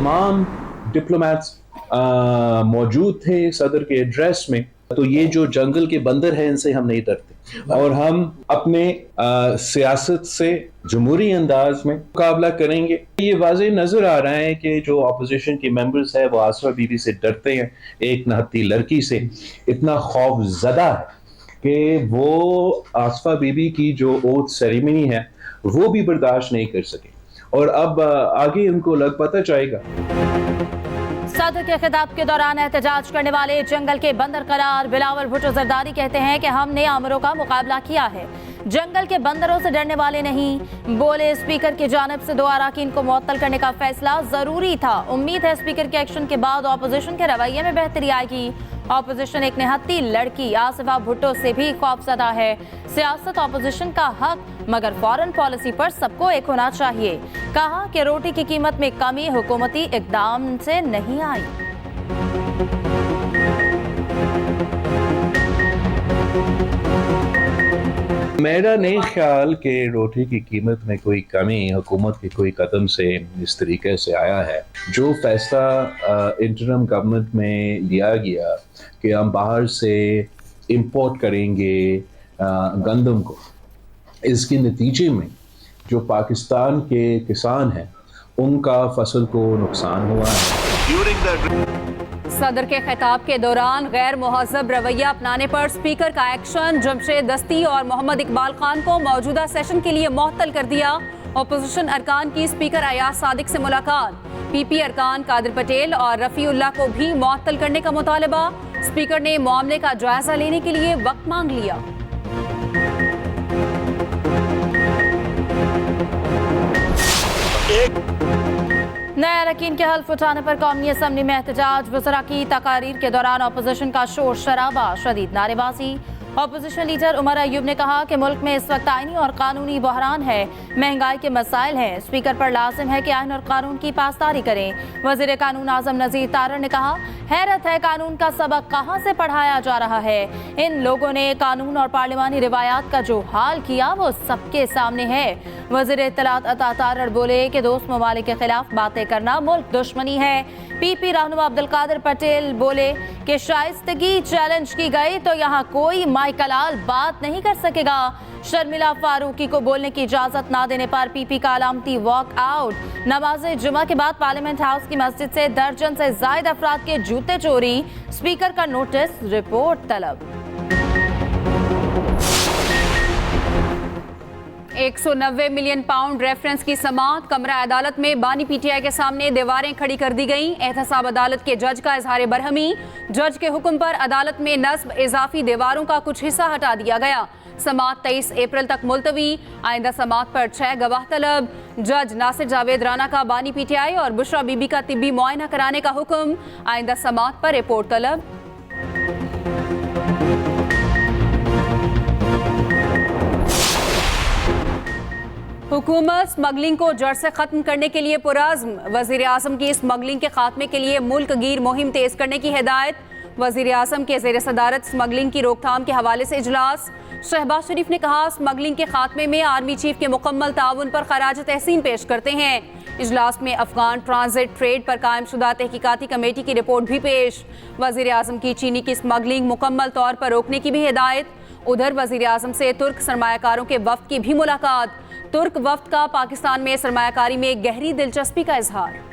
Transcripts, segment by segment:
तमाम डिप्लोमेट्स मौजूद थे सदर के एड्रेस में। तो ये जो जंगल के बंदर हैं इनसे हम नहीं डरते और हम अपने सियासत से जमहूरी अंदाज में मुकाबला करेंगे। ये वाज़ेह नजर आ रहा है कि जो अपोजिशन के मेंबर्स है वो आसफा बीबी से डरते हैं, एक नहत्ती लड़की से इतना खौफजदा है कि वो आसफा बीबी की जो ओथ सेरेमनी है वो भी बर्दाश्त नहीं कर सके और अब आगे उनको लग पता जाएगा। सदर के खिताब के दौरान एहतजाज करने वाले जंगल के बंदर करार बिलावल भुट्टो जरदारी कहते हैं कि हमने आमरों का मुकाबला किया है, जंगल के बंदरों से डरने वाले नहीं। बोले स्पीकर की जानिब से 2 अराकीन को मुअत्तल करने का फैसला जरूरी था। उम्मीद है स्पीकर के एक्शन के बाद ऑपोजिशन के रवैये में बेहतरी आएगी। ऑपोजिशन एक निहत्ती लड़की आसिफा भुट्टो से भी खौफजदा है। सियासत ऑपोजिशन का हक, मगर फॉरेन पॉलिसी पर सबको एक होना चाहिए। कहा कि रोटी की कीमत में कमी हुकूमती इकदाम से नहीं आई। मेरा नहीं ख्याल कि रोटी की कीमत में कोई कमी हुकूमत के कोई कदम से इस तरीके से आया है। जो फैसला इंटरम गवर्नमेंट में लिया गया कि हम बाहर से इंपोर्ट करेंगे गंदम को, इसके नतीजे में जो पाकिस्तान के किसान हैं उनका फसल को नुकसान हुआ है। सदर के खिताब के दौरान गैर मुहज़्ज़ब रवैया अपनाने पर स्पीकर का एक्शन। जमशेद दस्ती और मोहम्मद इकबाल खान को मौजूदा सेशन के लिए मुअत्तल कर दिया। अपोजिशन अरकान की स्पीकर अयाज सादिक से मुलाकात। पीपी अरकान कादिर पटेल और रफ़ीउल्लाह को भी मुअत्तल करने का मुतालबा। स्पीकर ने मामले का जायजा लेने के लिए वक्त मांग लिया। नए अरकान के हल्फ उठाने पर कौमी असम्बली में एहतजाज। वज़रा की तकारीर के दौरान अपोजिशन का शोर शराबा, शदीद नारेबाजी। अपोजिशन लीडर उमर अयूब ने कहा कि मुल्क में इस वक्त आईनी और कानूनी बहरान है, महंगाई के मसाइल हैं। स्पीकर पर लाजिम है कि आइन और कानून की पासदारी करें। वज़ीर कानून आज़म नज़ीर तारड़ ने कहा, हैरत है कानून का सबक कहाँ से पढ़ाया जा रहा है। इन लोगों ने कानून और पार्लिमानी रिवायात का जो हाल किया वो सबके सामने है। वज़ीर इत्तलात अता तारड़ बोले कि दोस्त ममालिक के खिलाफ बातें करना मुल्क दुश्मनी है। पीपी रहनुमा अब्दुल कादिर पटेल बोले कि शाइस्तगी चैलेंज की गई तो यहाँ कोई माइकलाल बात नहीं कर सकेगा। शर्मिला फारूकी को बोलने की इजाजत ना देने पर पीपी का अलामती वॉक आउट। नमाज जुमा के बाद पार्लियामेंट हाउस की मस्जिद से दर्जन से जायद अफराद के जूते चोरी। स्पीकर का नोटिस, रिपोर्ट तलब। 190 मिलियन पाउंड रेफरेंस की समाअत। कमरा अदालत में बानी पीटीआई के सामने दीवारें खड़ी कर दी गईं। एहतसाब अदालत के जज का इजहार बरहमी। जज के हुक्म पर अदालत में नस्ब इजाफी दीवारों का कुछ हिस्सा हटा दिया गया। समाअत 23 अप्रैल तक मुलतवी। आइंदा समाअत पर 6 गवाह तलब। जज नासिर जावेद राना का बानी पीटीआई और बुशरा बीबी का तिब्बी मुआयना कराने का हुक्म। आइंदा समाअत पर रिपोर्ट तलब। हुकूमत स्मगलिंग को जड़ से खत्म करने के लिए पुरज़्म। वज़ीर आज़म की स्मगलिंग के खात्मे के लिए मुल्क गिर मुहिम तेज करने की हिदायत। वज़ीर आज़म के ज़ेर सदारत स्मगलिंग की रोकथाम के हवाले से इजलास। शहबाज शरीफ ने कहा, स्मगलिंग के खात्मे में आर्मी चीफ के मुकम्मल ताउन पर खराज तहसीन पेश करते हैं। इजलास में अफगान ट्रांजिट ट्रेड पर कायम शुदा तहकीकाती कमेटी की रिपोर्ट भी पेश। वज़ीर आज़म की चीनी की स्मगलिंग मुकम्मल तौर पर रोकने की भी हिदायत। उधर वज़ीर आज़म से तुर्क सरमायाकारों के वफ्द की भी मुलाकात। तुर्क वफ्द का पाकिस्तान में सरमायाकारी में गहरी दिलचस्पी का इजहार।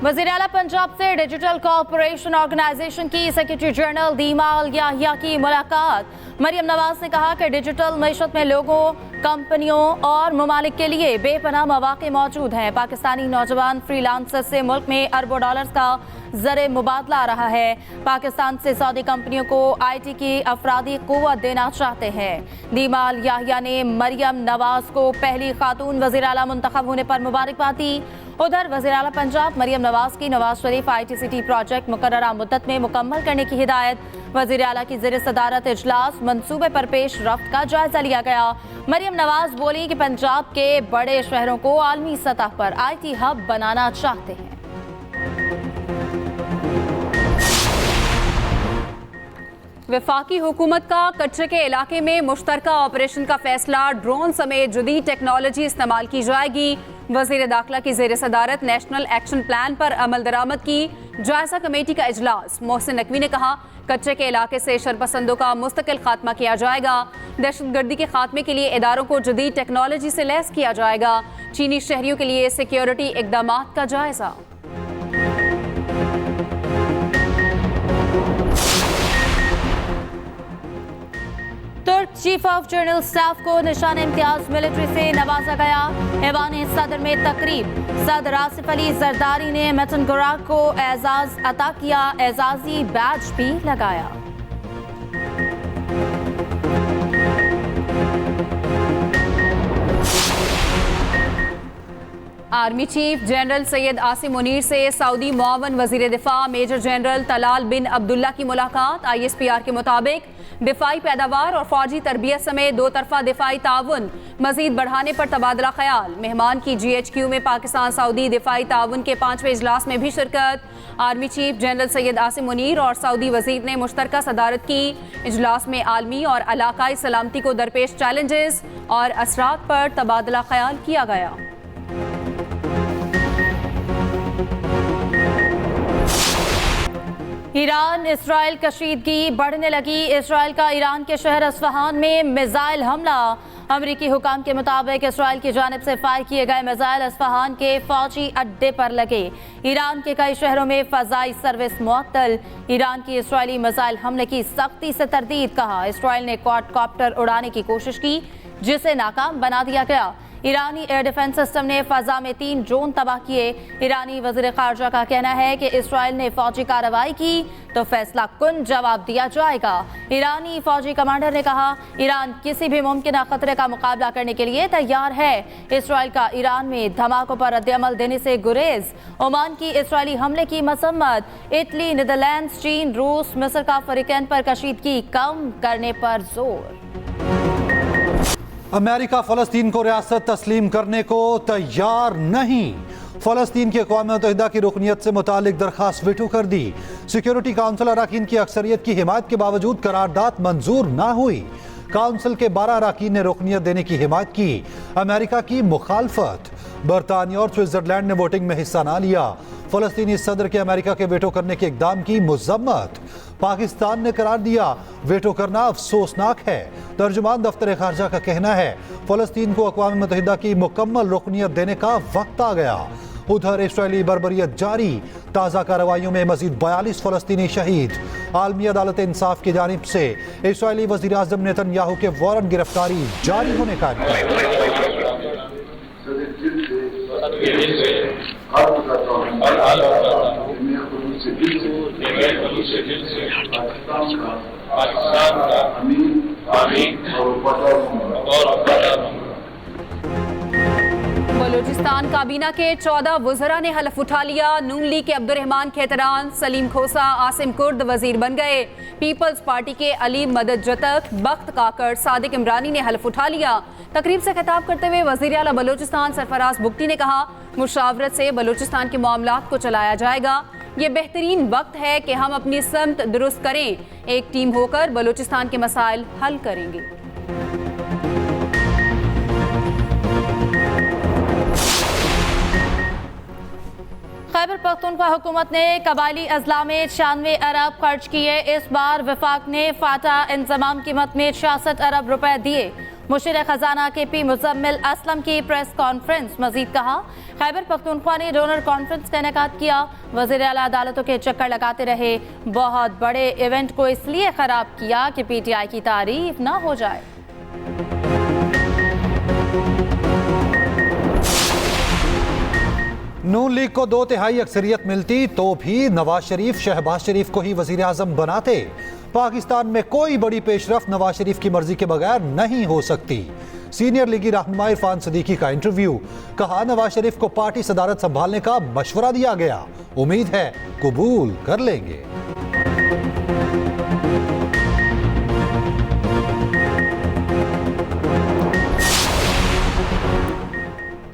वज़ीर आला पंजाब से डिजिटल कॉरपोरेशन ऑर्गेनाइजेशन की सेक्रेटरी जनरल दीमाल याहिया की मुलाकात। मरियम नवाज ने कहा कि डिजिटल मईशत में लोगों, कंपनियों और ममालिक के लिए बेपनाह मौके मौजूद हैं। पाकिस्तानी नौजवान फ्रीलांसर से मुल्क में अरबों डॉलर्स का ज़र मुबादला आ रहा है। पाकिस्तान से सऊदी कंपनियों को IT की अफरादी कुव्वत देना चाहते हैं। दीमाल याहिया ने मरियम नवाज को पहली खातून वज़ीर आला मुंतखब होने पर मुबारकबाद दी। उधर वज़ीर आला पंजाब मरियम नवाज की नवाज शरीफ ITCT प्रोजेक्ट मुकर्ररा मुद्दत में मुकम्मल करने की हिदायत। वज़ीर आला की ज़ेर सदारत इजलास मंसूबे पर पेश रफ्त का जायजा लिया गया। मरियम नवाज बोली कि पंजाब के बड़े शहरों को आलमी सतह पर IT हब बनाना चाहते हैं। वफाकी हुकूमत का कच्चे के इलाके में मुश्तरका ऑपरेशन का फैसला, ड्रोन समेत जदीद टेक्नोलॉजी इस्तेमाल की जाएगी। वज़ीर दाखिला की ज़ेर सदारत नेशनल एक्शन प्लान पर अमल दरामद की जायजा कमेटी का इजलास। मोहसिन नकवी ने कहा, कच्चे के इलाके से शरपसंदों का मुस्तकिल खात्मा किया जाएगा। दहशतगर्दी के खात्मे के लिए इदारों को जदीद टेक्नोलॉजी से लैस किया जाएगा। चीनी शहरियों के लिए सिक्योरिटी इकदामात का जायजा। तुर्क चीफ ऑफ जनरल स्टाफ को निशान इम्तियाज मिलिट्री से नवाजा गया। ऐवान सदर में तकरीब, सदर आसिफ अली जरदारी ने मेटन गुराक को एजाज अता किया, एजाजी बैज भी लगाया। Army chief general Syed Asim Munir से सऊदी मुआवन वजीर दिफा मेजर जनरल तलाल बिन अब्दुल्ला की मुलाकात। ISPR के मुताबिक दिफाई पैदावार और फौजी तरबियत समेत दो तरफा दिफाई ताउन मजीद बढ़ाने पर तबादला ख्याल। मेहमान की GHQ में पाकिस्तान सऊदी दिफाई ताउन के 5वें इजलास में भी शिरकत। Army chief general Syed Asim Munir और सऊदी वजीर ने मुश्तरका सदारत की। इजलास में आलमी और इलाकाई सलामती को दरपेश चैलेंजेस और असरात पर तबादला ख्याल किया गया। ईरान इसराइल कशीदगी बढ़ने लगी। इसराइल का ईरान के शहर अस्फहान में मिसाइल हमला। अमरीकी हुकाम के मुताबिक इसराइल की जानिब से फायर किए गए मिसाइल अस्फहान के फौजी अड्डे पर लगे। ईरान के कई शहरों में फजाई सर्विस मुअत्तल। ईरान की इसराइली मिसाइल हमले की सख्ती से तरदीद। कहा, इसराइल ने क्वाडकॉप्टर उड़ाने की कोशिश की जिसे नाकाम बना दिया गया। ईरानी एयर डिफेंस सिस्टम ने फजा में 3 ड्रोन तबाह किए। ईरानी वज़ीर ख़ारजा का कहना है कि इसराइल ने फौजी कार्रवाई की तो फैसला कुन जवाब दिया जाएगा। ईरानी फौजी कमांडर ने कहा, ईरान किसी भी मुमकिन खतरे का मुकाबला करने के लिए तैयार है। इसराइल का ईरान में धमाकों पर रद्द-ए-अमल देने से गुरेज। ओमान की इसराइली हमले की मसम्मत। इटली, नीदरलैंड्स, चीन, रूस, मिस्र का फरीकैन पर कशीदगी कम करने पर जोर। अमेरिका फ़लस्तीन को रियासत तस्लीम करने को तैयार नहीं। फ़लस्तीन की अक़वाम मुत्तहिदा की रुकनीत से मुतालिक दरख्वास्त वीटो कर दी। सिक्योरिटी काउंसिल अरकान की अक्सरियत की हिमायत के बावजूद करारदाद मंजूर ना हुई। काउंसिल के 12 अरकान ने रुकनीत देने की हिमायत की। अमेरिका की मुखालफत। बरतानिया और स्विट्जरलैंड ने वोटिंग में हिस्सा ना लिया। फ़लस्तीनी सदर के अमेरिका के वेटो करने के इकदाम की मुज़म्मत। पाकिस्तान ने करार दिया, वेटो करना अफसोसनाक है। तर्जुमान दफ्तर खारजा का कहना है, फ़लस्तीन को अक़वाम मुत्तहिदा की मुकम्मल रुकनीत देने का वक्त आ गया। उधर इसराइली बर्बरियत जारी। ताज़ा कार्रवाइयों में मजीद 42 फ़लस्तीनी शहीद। आलमी अदालत इंसाफ की जानिब से इसराइली वज़ीर आज़म नेतन्याहू के वारंट गिरफ्तारी जारी होने का बलूचिस्तान काबीना के 14 वज़रा ने हलफ उठा लिया। नून लीग के अब्दुर्रहमान खेतरान, सलीम खोसा, आसिम कुर्द वजीर बन गए। पीपल्स पार्टी के अली मदद जतक, बख्त काकड़, सादिक इमरानी ने हलफ उठा लिया। तकरीब से खिताब करते हुए वज़ीर आला बलूचिस्तान सरफराज बुगटी ने कहा, मुशावरत से बलूचिस्तान के मामलात को चलाया जाएगा। ये बेहतरीन वक्त है कि हम अपनी समत दुरुस्त करें। एक टीम होकर बलूचिस्तान के मसाइल हल करेंगे। खैबर पख्तूनख्वा हुकूमत ने कबायली अजला में 96 अरब खर्च किए। इस बार वफाक ने फाटा इंतजाम कीमत में 66 अरब रुपए दिए। मुशीर खजाना KP मुजम्मिल असलम की प्रेस कॉन्फ्रेंस। मजीद कहा, खैबर पख्तूनख्वा ने डोनर कॉन्फ्रेंस का इनेकाद किया। वज़ीर आला अदालतों के चक्कर लगाते रहे। बहुत बड़े इवेंट को इसलिए खराब किया कि PTI की तारीफ ना हो जाए। नून लीग को 2/3 अक्सरियत मिलती तो भी नवाज शरीफ शहबाज शरीफ को ही वजीर आजम बनाते। पाकिस्तान में कोई बड़ी पेशरफ नवाज शरीफ की मर्जी के बगैर नहीं हो सकती। सीनियर लीगी रहनुमा इरफान सदीकी का इंटरव्यू। कहा, नवाज शरीफ को पार्टी सदारत संभालने का मशवरा दिया गया। उम्मीद है कबूल कर लेंगे।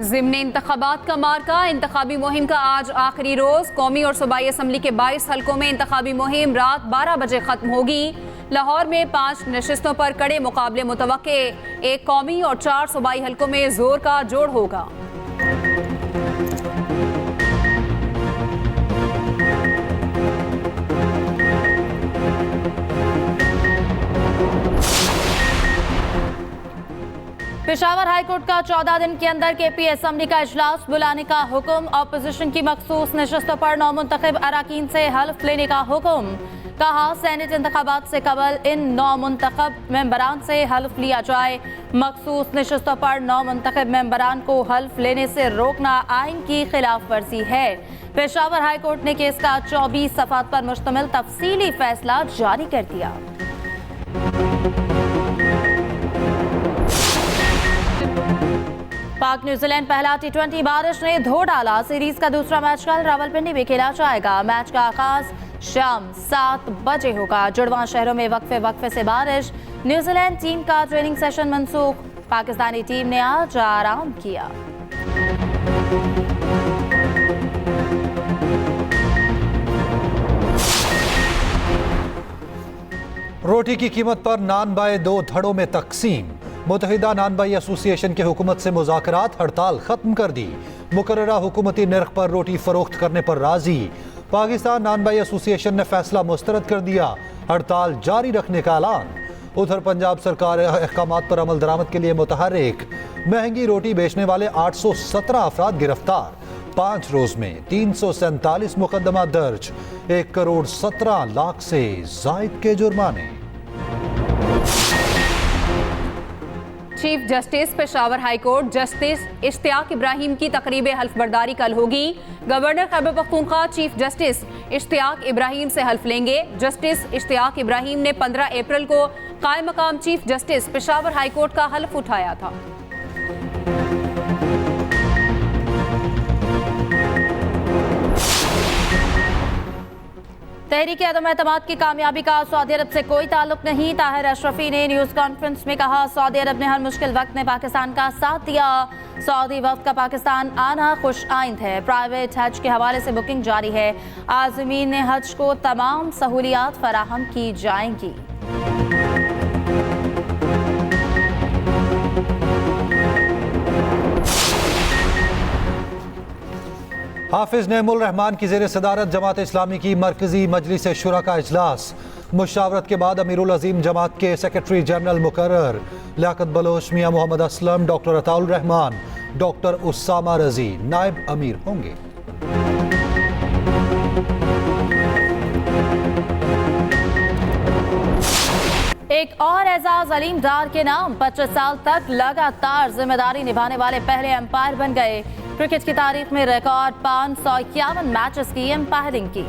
ज़िम्न इंतखाबात का मार्का। इंतखाबी मुहिम का आज आखिरी रोज। कौमी और सूबाई असम्बली के 22 हलकों में इंतखाबी मुहिम रात 12 बजे खत्म होगी। लाहौर में 5 नशिस्तों पर कड़े मुकाबले मुतवक्के, 1 कौमी और 4 सूबाई हलकों में जोर का जोड़ होगा। पेशावर हाईकोर्ट का 14 दिन के अंदर केपी असेंबली का इजलास बुलाने का हुक्म। ऑपोजिशन की मखसूस नशस्तों पर नौमुंतखब अराकीन से हल्फ लेने का हुक्म। कहा, सेनेट इंतखाबात से कबल इन नौमुंतखब मेंबरान से हल्फ लिया जाए। मखसूस नशस्तों पर नौमुंतखब मेंबरान को हल्फ लेने से रोकना आइन की खिलाफ वर्जी है। पेशावर हाईकोर्ट ने केस का 24 सफ़ात पर मुश्तमिल तफसीली फैसला जारी कर दिया। पाक न्यूजीलैंड पहला T20 बारिश ने धो डाला। सीरीज का दूसरा मैच कल रावलपिंडी में खेला जाएगा। मैच का आगाज शाम 7 बजे होगा। जुड़वां शहरों में वक्फे से बारिश। न्यूजीलैंड टीम का ट्रेनिंग सेशन मनसूख। पाकिस्तानी टीम ने आज आराम किया। रोटी की कीमत पर नान बाय 2 धड़ों में तकसीम। मुत्तहिदा नान बाई एसोसिएशन के हुकूमत से मुज़ाकरात, हड़ताल खत्म कर दी। मुकर्ररा हुकूमती नर्ख पर रोटी फरोख्त करने पर राजी। पाकिस्तान नान बाई एसोसिएशन ने फैसला मुस्तरद कर दिया, हड़ताल जारी रखने का ऐलान। उधर पंजाब सरकार अहकामात पर अमल दरामद के लिए मुतहर्रिक। महंगी रोटी बेचने वाले 817 अफराद गिरफ्तार। 5 रोज में 347 मुकदमा दर्ज। 1 करोड़ 17 लाख से जायद के जुर्माने। Chief justice Peshawar high court justice Ishtiaq Ibrahim की तकरीब हल्फ बर्दारी कल होगी। Governor Khyber Pakhtunkhwa chief justice Ishtiaq Ibrahim से हल्फ लेंगे। जस्टिस इश्तियाक इब्राहिम ने 15 अप्रैल को कायम मकाम chief justice Peshawar high court का हल्फ उठाया था। तहरीक अदम एतमाद की कामयाबी का सऊदी अरब से कोई ताल्लुक नहीं। ताहिर अशरफी ने न्यूज़ कॉन्फ्रेंस में कहा, सऊदी अरब ने हर मुश्किल वक्त में पाकिस्तान का साथ दिया। सऊदी वक्त का पाकिस्तान आना खुश आइंद है। प्राइवेट हज के हवाले से बुकिंग जारी है। आज़मीन हज को तमाम सहूलियात फराहम की जाएंगी। हाफिज नेमुल रहमान की ज़ेर सदारत जमात इस्लामी की मरकजी मजलिस शुरा का इजलास। मुशावरत के बाद अमीरुल अजीम जमात के सेक्रेटरी जनरल मुकर्रर। लियाकत बलोच, मियां मोहम्मद असलम, डॉक्टर अताउल रहमान, डॉक्टर उस्सामा रजी नायब अमीर होंगे। एक और एजाज अलीम डार के नाम 25 साल तक लगातार जिम्मेदारी निभाने वाले पहले अंपायर बन गए। क्रिकेट की तारीख में रिकॉर्ड 551 मैचेस की अंपायरिंग की।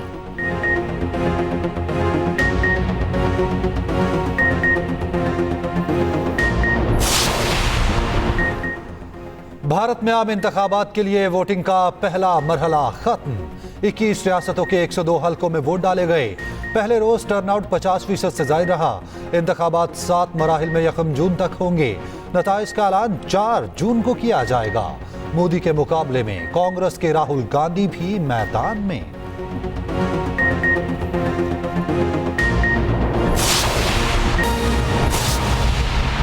भारत में आम इंतखाबात के लिए वोटिंग का पहला मरहला खत्म। 21 रियासतों के 102 हल्कों में वोट डाले गए। पहले रोज टर्नआउट 50% से ज्यादा रहा। इंतखाबात 7 मराहिल में 1 जून तक होंगे। नताइज का ऐलान 4 जून को किया जाएगा। मोदी के मुकाबले में कांग्रेस के राहुल गांधी भी मैदान में।